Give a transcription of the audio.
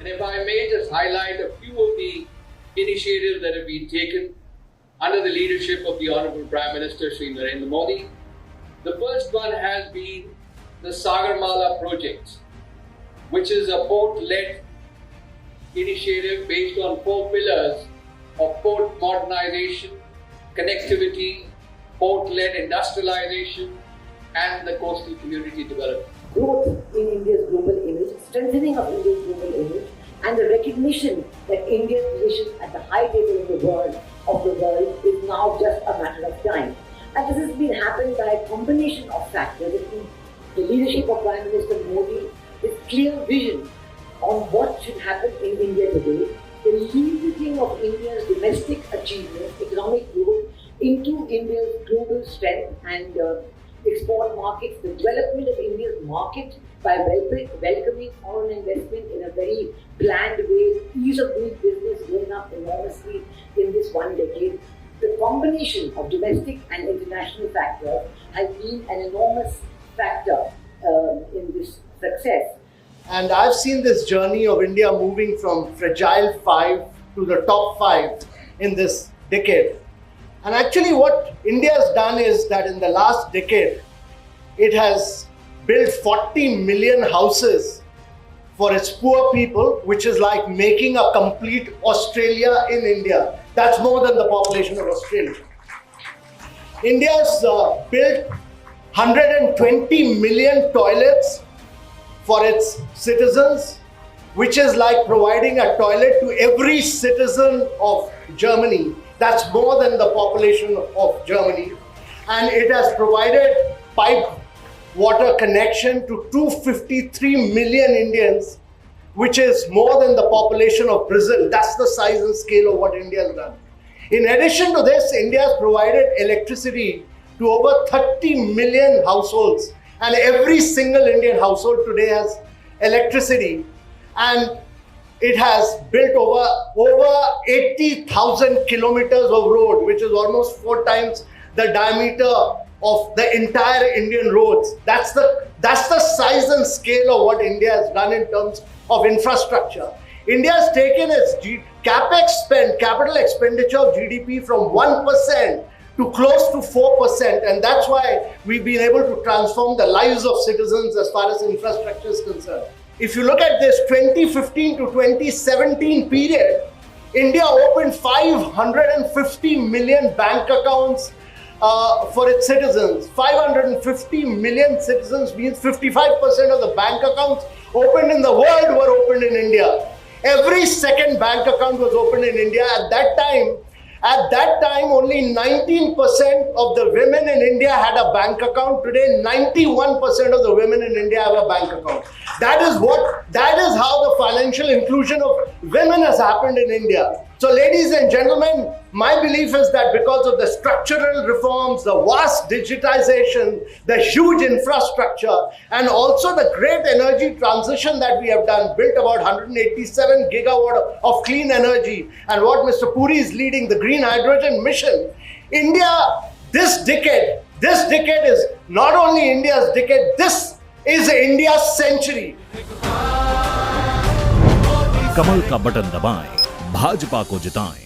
And if I may just highlight a few of the initiatives that have been taken under the leadership of the Honorable Prime Minister Sri Narendra Modi. The first one has been the Sagarmala project, which is a port-led initiative based on 4 pillars of port modernization, connectivity, port-led industrialization, and the coastal community development. Growth in India's global image, strengthening of India's global image, and the recognition that India's position at the high table of the world is now just a matter of time. And this has been happened by a combination of factors. The leadership of Prime Minister Modi, his clear vision on what should happen in India today, the leveraging of India's domestic achievements, economic growth into India's global strength and export markets, the development of India's market by welcoming foreign investment in a very planned way, ease of doing business going up enormously in this one decade. The combination of domestic and international factors has been an enormous factor in this success. And I've seen this journey of India moving from fragile 5 to the top 5 in this decade. And actually what India has done is that in the last decade, it has built 40 million houses for its poor people, which is like making a complete Australia in India. That's more than the population of Australia. India's built 120 million toilets for its citizens, which is like providing a toilet to every citizen of Germany. That's more than the population of Germany. And it has provided pipe water connection to 253 million Indians, which is more than the population of Brazil. That's the size and scale of what India has done. In addition to this, India has provided electricity to over 30 million households, and every single Indian household today has electricity. And it has built over 80,000 kilometers of road, which is almost 4 times the diameter of the entire Indian roads. That's the size and scale of what India has done in terms of infrastructure. India has taken its capex spend, capital expenditure of GDP from 1% to close to 4%, and that's why we've been able to transform the lives of citizens as far as infrastructure is concerned. If you look at this 2015 to 2017 period, India opened 550 million bank accounts for its citizens. 550 million citizens means 55% of the bank accounts opened in the world were opened in India. Every second bank account was opened in India. At that time, only 19% of the women in India had a bank account. Today, 91% of the women in India have a bank account. That is how the financial inclusion of women has happened in India. So ladies and gentlemen, my belief is that because of the structural reforms, the vast digitization, the huge infrastructure, and also the great energy transition that we have done, built about 187 gigawatt of clean energy, and what Mr. Puri is leading, the green hydrogen mission, India, this decade is not only India's decade, this is India's century. कमल का button दबाएं, भाजपा को जिताएं।